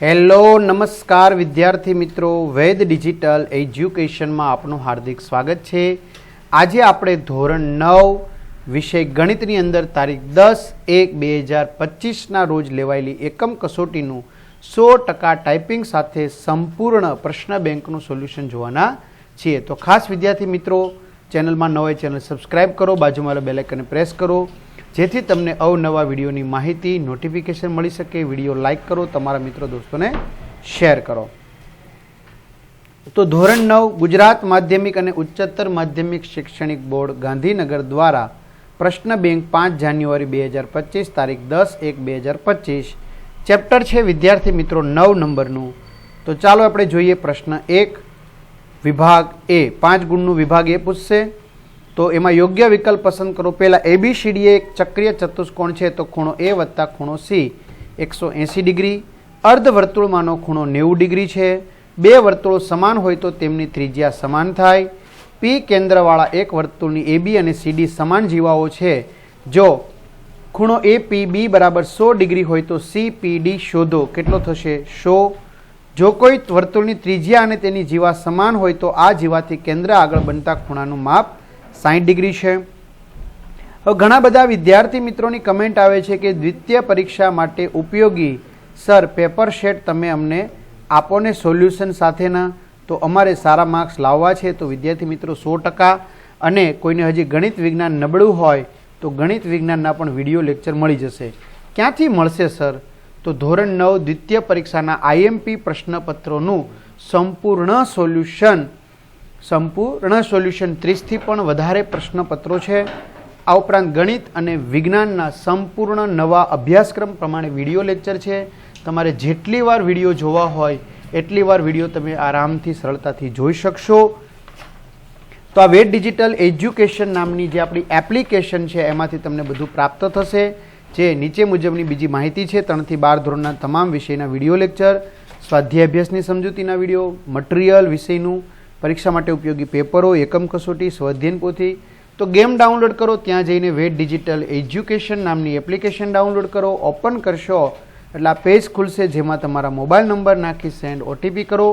Hello નમસ્કાર વિદ્યાર્થી મિત્રો, વેદ ડિજિટલ એજ્યુકેશનમાં આપનું હાર્દિક સ્વાગત છે। આજે આપણે ધોરણ 9 વિષય ગણિતની અંદર તારીખ 10/1/2025ના રોજ લેવાયેલી એકમ કસોટીનું 100% ટાઈપિંગ સાથે સંપૂર્ણ પ્રશ્ન બેંકનું સોલ્યુશન જોવાના છીએ। તો ખાસ વિદ્યાર્થી મિત્રો, ચેનલમાં નવા હોય ચેનલ સબસ્ક્રાઈબ કરો, બાજુમાં બેલ આઇકન પ્રેસ કરો, જેથી તમને અવનવા વિડીયોની માહિતી નોટિફિકેશન મળી શકે। વિડીયો લાઇક કરો, તમારા મિત્રો દોસ્તોને શેર કરો। તો ધોરણ 9 ગુજરાત માધ્યમિક અને ઉચ્ચતર માધ્યમિક શૈક્ષણિક બોર્ડ ગાંધીનગર દ્વારા પ્રશ્ન બેંક 5 જાન્યુઆરી 2025 તારીખ 10/1/2025 ચેપ્ટર છે વિદ્યાર્થી મિત્રો 9 નંબરનું। તો ચાલો આપણે જોઈએ પ્રશ્ન 1 વિભાગ એ 5 ગુણનું વિભાગ એ પૂછશે। તો એમાં યોગ્ય વિકલ્પ પસંદ કરો। પહેલા ABCD એક ચક્રીય ચતુષ્કોણ છે, તો ખૂણો A વત્તા ખૂણો C 180 ડિગ્રી, અર્ધવર્તુળમાંનો ખૂણો 90 ડિગ્રી છે। બે વર્તુળો સમાન હોય તો તેમની ત્રિજ્યા સમાન થાય। P કેન્દ્રવાળા એક વર્તુળની AB અને CD સમાન જીવાઓ છે। જો ખૂણો APB બરાબર 100 ડિગ્રી હોય તો CPD શોધો। કેટલો થશે? 100। જો કોઈ વર્તુળની ત્રિજ્યા અને તેની જીવા સમાન હોય તો આ જીવાથી કેન્દ્ર આગળ બનતા ખૂણાનું માપ 60 ડિગ્રી છે। હવે ઘણા બધા વિદ્યાર્થી મિત્રોની કમેન્ટ આવે છે કે દ્વિતીય પરીક્ષા માટે ઉપયોગી સર પેપર સેટ તમે અમને આપો ને સોલ્યુશન સાથેના, તો અમારે સારા માર્ક્સ લાવવા છે। તો વિદ્યાર્થી મિત્રો 100%, અને કોઈને હજી ગણિત વિજ્ઞાન નબળું હોય તો ગણિત વિજ્ઞાનના પણ વિડીયો લેક્ચર મળી જશે। ક્યાંથી મળશે સર? તો ધોરણ 9 દ્વિતીય પરીક્ષાના IMP પ્રશ્નપત્રોનું સંપૂર્ણ સોલ્યુશન 30થી પણ વધારે પ્રશ્નપત્રો છે। આ ઉપરાંત ગણિત અને વિજ્ઞાનના સંપૂર્ણ નવા અભ્યાસક્રમ પ્રમાણે વિડીયો લેક્ચર છે। તમારે જેટલી વાર વિડીયો જોવા હોય એટલી વાર વિડીયો તમે આરામથી સરળતાથી જોઈ શકશો। તો આ વેદ ડિજિટલ એજ્યુકેશન નામની જે આપણી એપ્લિકેશન છે એમાંથી તમને બધું પ્રાપ્ત થશે, જે નીચે મુજબની બીજી માહિતી છે। 3 થી 12 ધોરણના તમામ વિષયના વિડીયો લેક્ચર, સ્વાધ્યાય અભ્યાસની સમજૂતીના વિડીયો, મટીરિયલ વિષયનું, પરીક્ષા માટે ઉપયોગી પેપરો, એકમ કસોટી, સ્વાધ્યાયન પોથી। તો ગેમ ડાઉનલોડ કરો, ત્યાં જઈને વેદ ડિજિટલ એજ્યુકેશન નામની એપ્લિકેશન ડાઉનલોડ કરો। ઓપન કરશો એટલે આ પેજ ખુલશે, જેમાં તમારા મોબાઈલ નંબર નાખી સેન્ડ OTP કરો।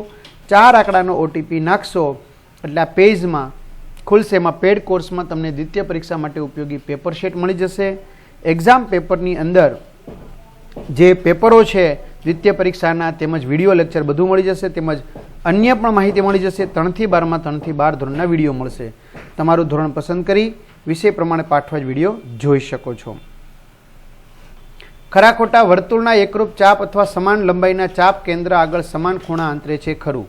4 આંકડાનો OTP નાખશો એટલે આ પેજમાં ખુલશે। એમાં પેડ કોર્સમાં તમને દ્વિતીય પરીક્ષા માટે ઉપયોગી પેપર સેટ મળી જશે। એક્ઝામ પેપરની અંદર જે પેપરો છે દ્વિતીય પરીક્ષાના, તેમજ વિડીયો લેક્ચર બધું મળી જશે, તેમજ અન્ય પણ માહિતી મળી જશે। 3 થી 12માં 3 થી 12 ધોરણના વિડીયો મળશે। તમારું ધોરણ પસંદ કરી વિષય પ્રમાણે પાઠવા જ વિડીયો જોઈ શકો છો। ખરા ખોટા? વર્તુળના એકરૂપ ચાપ અથવા સમાન લંબાઈના ચાપ કેન્દ્ર આગળ સમાન ખૂણા અંતરે છે, ખરું?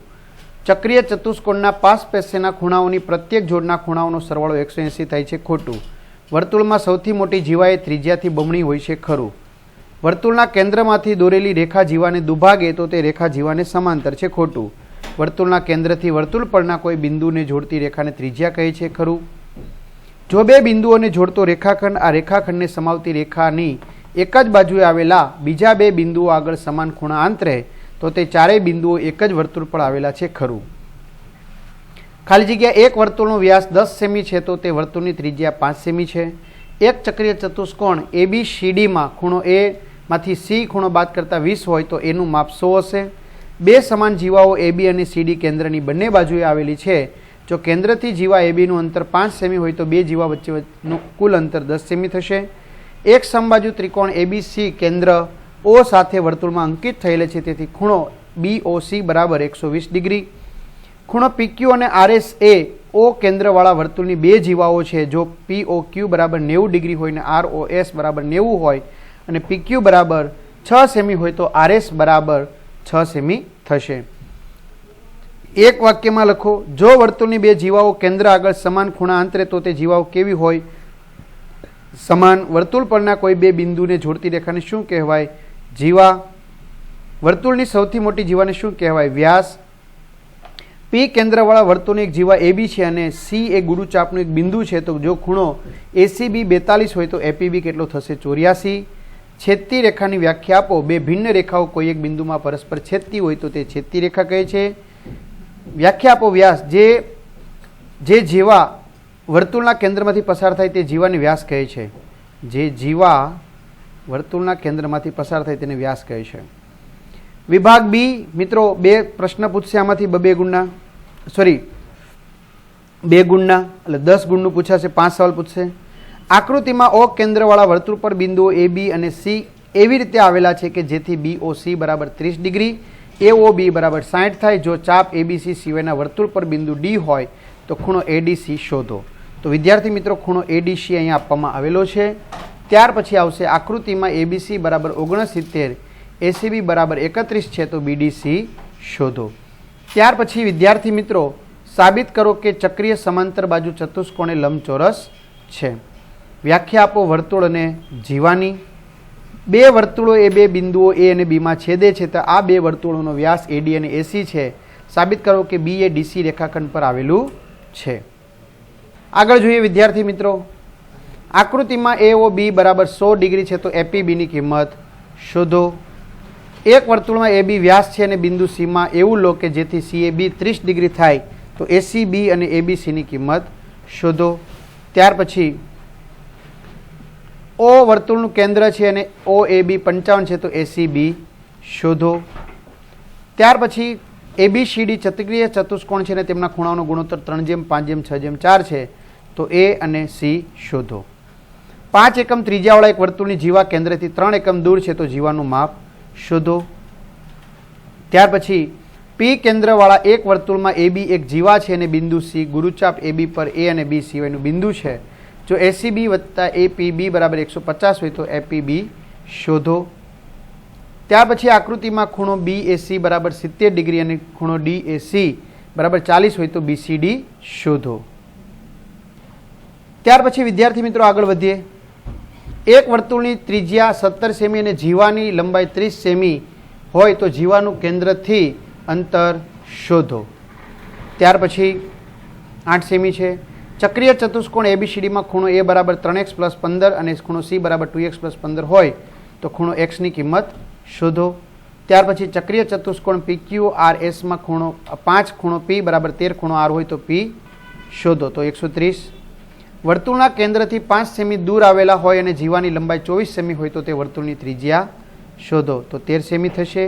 ચક્રીય ચતુષ્કોણના પાસ પેસેના ખૂણાઓની પ્રત્યેક જોડના ખૂણાઓનો સરવાળો 180 થાય છે, ખોટું? વર્તુળમાં સૌથી મોટી જીવા એ ત્રિજ્યાથી બમણી હોય છે, ખરું? વર્તુળના કેન્દ્રમાંથી દોરેલી રેખા જીવાને દુભાગે તો તે રેખા જીવાને સમાંતર છે, ખોટું? વર્તુળના કેન્દ્રથી વર્તુળ પરના કોઈ બિંદુને જોડતી રેખાને ત્રિજ્યા કહે છે, ખરું? જો બે બિંદુઓને જોડતો રેખાખંડ આ રેખાખંડને સમાવતી રેખાની એક જ બાજુએ આવેલા બીજા બે બિંદુઓ આગળ સમાન ખૂણા આંતરે તો તે ચારેય બિંદુઓ એક જ વર્તુળ પર આવેલા છે, ખરું? ખાલી જગ્યા એક વર્તુળનો વ્યાસ 10 સેમી છે તો તે વર્તુળની ત્રિજ્યા 5 સેમી છે। એક ચક્રીય ચતુષ્કોણ ABCDમાં ખૂણો A માંથી C ખૂણો બાદ કરતા 20 હોય તો એનું માપ 100 હશે। બે સમાન જીવાઓ AB અને CD કેન્દ્રની બંને બાજુએ આવેલી છે। જો કેન્દ્રથી જીવા ABનું અંતર 5 સેમી હોય તો બે જીવા વચ્ચેનું કુલ અંતર 10 સેમી થશે। એક સમબાજુ ત્રિકોણ ABC કેન્દ્ર O સાથે વર્તુળમાં અંકિત થયેલ છે, તેથી ખૂણો BOC બરાબર 120 ડિગ્રી। ખૂણો PQ અને RS એ O કેન્દ્રવાળા વર્તુળની બે જીવાઓ છે। જો POQ બરાબર 90 ડિગ્રી હોય ને ROS બરાબર 90 હોય અને PQ બરાબર 6 સેમી હોય તો RS બરાબર 6 સેમી થશે। એક વાક્યમાં લખો, જો વર્તુળની બે જીવાઓ કેન્દ્ર આગળ સમાન ખૂણા અંતરે તો તે જીવાઓ કેવી હોય? સમાન। વર્તુળ પરના કોઈ બે બિંદુને જોડતી રેખાને શું કહેવાય? જીવા। વર્તુળની સૌથી મોટી જીવાને શું કહેવાય? વ્યાસ। P કેન્દ્રવાળા વર્તુળની એક જીવા AB છે અને C એ ગુરુચાપનું એક બિંદુ છે, તો જો ખૂણો ACB 42 હોય તો APB કેટલો થશે? 84। છેદતી રેખાની વ્યાખ્યા આપો। બે ભિન્ન રેખાઓ કોઈ એક બિંદુમાં પરસ્પર છેદતી હોય તો તે છેદતી રેખા કહે છે। વ્યાખ્યા આપો। વ્યાસ જે જીવા વર્તુળના કેન્દ્રમાંથી પસાર થાય તે જીવાને વ્યાસ કહે છે। જે જીવા વર્તુળના કેન્દ્રમાંથી પસાર થાય તેને વ્યાસ કહે છે। વિભાગ બી મિત્રો 2 પ્રશ્ન પૂછશે, આમાંથી 2 ગુણના, સોરી 2 ગુણના એટલે 10 ગુણનું પૂછાશે, 5 સવાલ પૂછશે. આકૃતિમાં ઓ કેન્દ્રવાળા વર્તુળ પર બિંદુઓ એ બી અને સી એવી રીતે આવેલા છે કે જેથી BOC બરાબર 30 ડિગ્રી, AOB બરાબર 60 થાય. જો ચાપ ABC સિવાયના વર્તુળ પર બિંદુ ડી હોય તો ખૂણો ADC શોધો. તો વિદ્યાર્થી મિત્રો ખૂણો ADC અહીંયા આપવામાં આવેલો છે. ત્યાર પછી આવશે આકૃતિમાં ABC બરાબર 69, ACB બરાબર 31 છે તો BDC શોધો. ત્યાર પછી વિદ્યાર્થી મિત્રો સાબિત કરો કે ચક્રીય સમાંતર બાજુ ચતુષ્કોણે લંબચોરસ છે. વ્યાખ્યા આપો વર્તુળ અને જીવાની. 2 વર્તુળો એ 2 બિંદુઓ A અને B માં છેદે છે તો આ 2 વર્તુળોનો વ્યાસ AD અને AC છે. સાબિત કરો કે B એ DC રેખાખંડ પર આવેલું છે. આગળ જોઈએ વિદ્યાર્થી મિત્રો, આકૃતિમાં AOB બરાબર 100 ડિગ્રી છે તો APB ની કિંમત શોધો. એક વર્તુળમાં AB વ્યાસ છે અને બિંદુ C માં એવું લો કે જેથી CAB 30 ડિગ્રી થાય તો ACB અને ABC ની કિંમત શોધો. ત્યાર પછી O વર્તુળનું કેન્દ્ર છે અને OAB 55 છે તો ACB શોધો. ત્યાર પછી ABCD ચક્રીય ચતુષ્કોણ છે અને તેમના ખૂણાઓનો ગુણોત્તર 3:5:6:4 છે તો A અને C શોધો. 5 એકમ ત્રિજ્યાવાળા એક વર્તુળની જીવા કેન્દ્રથી 3 એકમ દૂર છે તો જીવાનું માપ શોધો. ત્યાર પછી P કેન્દ્રવાળા એક વર્તુળમાં AB એક જીવા છે અને બિંદુ C ગુરુચાપ AB પર A અને B સિવાયનું બિંદુ છે. જો ACB વત્તા APB બરાબર 150 હોય તો APB શોધો. ત્યાર પછી આકૃતિમાં ખૂણો BAC બરાબર 70 ડિગ્રી અને ખૂણો DAC બરાબર 40 હોય તો BCD શોધો. ત્યાર પછી વિદ્યાર્થી મિત્રો આગળ વધીએ. એક વર્તુળની ત્રિજ્યા 17 સેમી અને જીવાની લંબાઈ 30 સેમી હોય તો જીવાનું કેન્દ્રથી અંતર શોધો. ત્યાર પછી 8 સેમી છે. ચક્રીય ચતુષ્કોણ ABCDમાં ખૂણો A બરાબર 3x + 15 અને ખૂણો C બરાબર 2x + 15 હોય તો ખૂણો x ની કિંમત શોધો. ત્યાર પછી ચક્રીય ચતુષ્કોણ PQRSમાં ખૂણો 5 ખૂણો P બરાબર 13 ખૂણો R હોય તો P શોધો તો 130. વર્તુળના કેન્દ્રથી 5 સેમી દૂર આવેલા હોય અને જીવાની લંબાઈ 24 સેમી હોય તો તે વર્તુળની ત્રિજ્યા શોધો તો 13 સેમી થશે.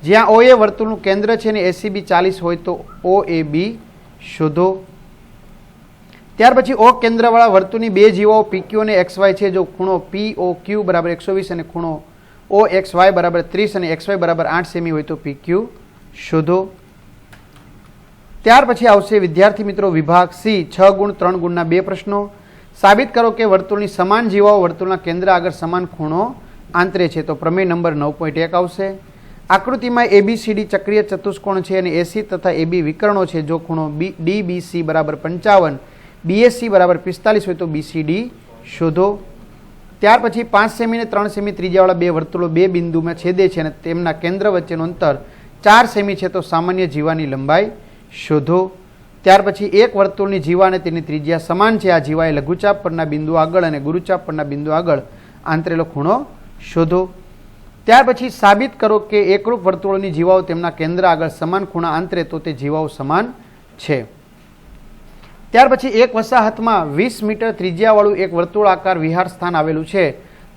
જ્યાં OA વર્તુળનું કેન્દ્ર છે અને ACB 40 હોય તો OAB શોધો. ત્યાર પછી O કેન્દ્રવાળા વર્તુળની 2 જીવાઓ PQ અને XY છે. જો ખૂણો POQ બરાબર 120 અને ખૂણો OXY બરાબર 30 અને XY બરાબર 8 સેમી હોય તો PQ શોધો. ત્યાર પછી આવશે વિદ્યાર્થી મિત્રો વિભાગ C 6 ગુણ 3 ગુણના 2 પ્રશ્નો. સાબિત કરો કે વર્તુળની સમાન જીવાઓ વર્તુળના કેન્દ્ર આગળ સમાન ખૂણો આંતરે છે તો પ્રમેય નંબર 9.1 આવશે. આકૃતિમાં ABCD ચક્રીય ચતુષ્કોણ છે અને AC તથા AB વિકર્ણો છે. જો ખૂણો DBC બરાબર 55, BAC બરાબર 45 હોય તો BCD શોધો. ત્યાર પછી 5 સેમી અને 3 સેમી ત્રિજ્યાવાળા 2 વર્તુળો 2 બિંદુમાં છેદે છે અને તેમના કેન્દ્ર વચ્ચેનું અંતર 4 સેમી છે તો સામાન્ય જીવાની લંબાઈ શોધો. ત્યાર પછી એક વર્તુળની જીવા અને તેની ત્રિજ્યા સમાન છે. આ જીવાએ લઘુચાપ પરના બિંદુ આગળ અને ગુરુચાપ પરના બિંદુ આગળ આંતરેલો ખૂણો શોધો. ત્યાર પછી સાબિત કરો કે એકરૂપ વર્તુળોની જીવાઓ તેમના કેન્દ્ર આગળ સમાન ખૂણા આંતરે તો તે જીવાઓ સમાન છે. ત્યાર પછી એક વસાહતમાં 20 મીટર ત્રિજ્યાવાળું એક વર્તુળાકાર વિહાર સ્થાન આવેલું છે.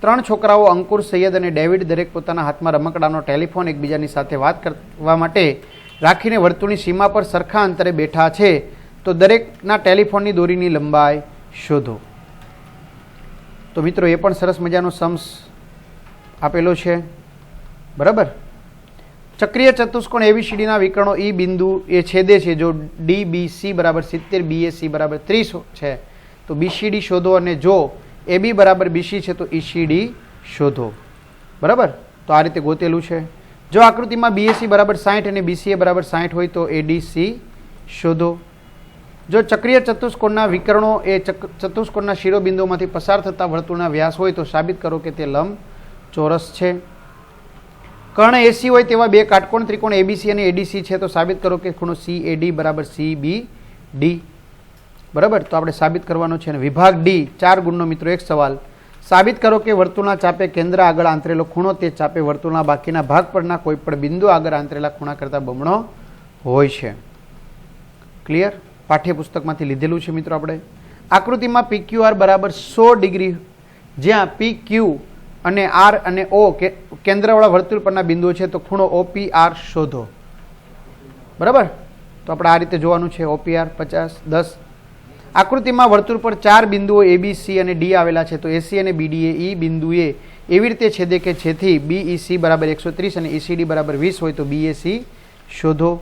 3 છોકરાઓ અંકુર, સૈયદ અને ડેવિડ દરેક પોતાના હાથમાં રમકડાનો ટેલિફોન એકબીજાની સાથે વાત કરવા માટે રાખીને વર્તુળની સીમા પર સરખા અંતરે બેઠા છે તો દરેકના ટેલિફોનની દોરીની લંબાઈ શોધો. તો મિત્રો એ પણ સરસ મજાનો સમ્સ આપેલો છે. બરાબર. ચક્રીય ચતુષ્કોણ ABCDના વિકર્ણો E બિંદુ એ છેદે છે. જો DBC બરાબર 70, BAC બરાબર 30 છે તો BCD શોધો અને જો AB બરાબર BC છે તો ECD શોધો. બરાબર. તો આ રીતે ગોતેલું છે. જો આકૃતિમાં BAC બરાબર 60 અને BCA બરાબર 60 હોય તો ADC શોધો. જો ચક્રીય ચતુષ્કોણના વિકર્ણો એ ચતુષ્કોણના શિરોબિંદુઓમાંથી પસાર થતા વર્તુળના વ્યાસ હોય તો સાબિત કરો કે તે લંબચોરસ છે. કર્ણ AC હોય તેવા 2 કાટકોણ ત્રિકોણ ABC અને ADC છે તો સાબિત કરો કે ખૂણો CAD બરાબર CBD. બરાબર. તો આપણે સાબિત કરવાનો છે. અને વિભાગ D 4 ગુણનો મિત્રો એક સવાલ. સાબિત કરો કે વર્તુળના ચાપે કેન્દ્ર આગળ આંતરેલો ખૂણો તે ચાપે વર્તુળના બાકીના ભાગ પરના કોઈ પણ બિંદુ આગળ આંતરેલા ખૂણા કરતાં બમણો હોય છે. ક્લિયર. પાઠ્યપુસ્તકમાંથી લીધેલું છે મિત્રો આપણે. આકૃતિમાં PQR બરાબર 100 ડિગ્રી જ્યાં PQ અને આર અને ઓ કેન્દ્રવાળા વર્તુળ પરના બિંદુઓ છે, તો ખૂણો OPR શોધો. બરાબર, તો આપણે આ રીતે જોવાનું છે. OPR 50 10. આકૃતિમાં વર્તુળ પર 4 બિંદુઓ ABC અને D આવેલા છે, તો AC અને BD એ E બિંદુએ એવી રીતે છેદે કે જેથી BEC બરાબર 130 અને ECD બરાબર 20 હોય, તો BAC શોધો.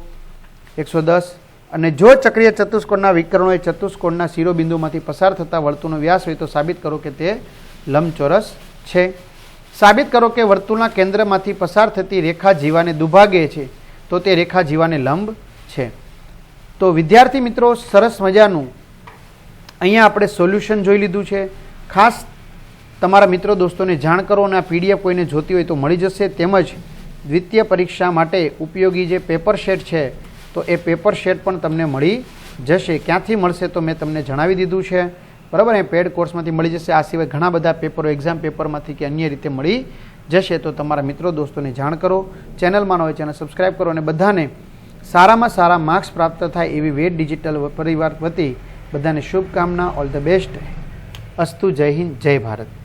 110. અને જો ચક્રીય ચતુષ્કોણના વિકર્ણો એ ચતુષ્કોણના શિરોબિંદુમાંથી પસાર થતા વર્તુળનો વ્યાસ હોય, તો સાબિત કરો કે તે લંબચોરસ છે. સાબિત કરો કે વર્તુળના કેન્દ્રમાંથી પસાર થતી રેખા જીવાને દુભાગે છે, તો તે રેખા જીવાને લંબ છે. તો વિદ્યાર્થી મિત્રો, સરસ મજાનું અહીંયા આપણે સોલ્યુશન જોઈ લીધું છે. ખાસ તમારા મિત્રો દોસ્તોને જાણ કરો અને આ PDF કોઈને જોતી હોય તો મળી જશે. તેમજ દ્વિતીય પરીક્ષા માટે ઉપયોગી જે પેપર શેટ છે, તો એ પેપર શેટ પણ તમને મળી જશે. ક્યાંથી મળશે તો મેં તમને જણાવી દીધું છે. બરાબર, એ પેડ કોર્સમાંથી મળી જશે. આ સિવાય ઘણા બધા પેપરો એક્ઝામ પેપરમાંથી કે અન્ય રીતે મળી જશે. તો તમારા મિત્રો દોસ્તોને જાણ કરો. ચેનલમાં ન હોય ચેનલ સબસ્ક્રાઈબ કરો અને બધાને સારામાં સારા માર્ક્સ પ્રાપ્ત થાય એવી વેદ ડિજિટલ પરિવાર વતી બધાને શુભકામના. All the best. અસ્તુ. જય હિન્દ, જય ભારત.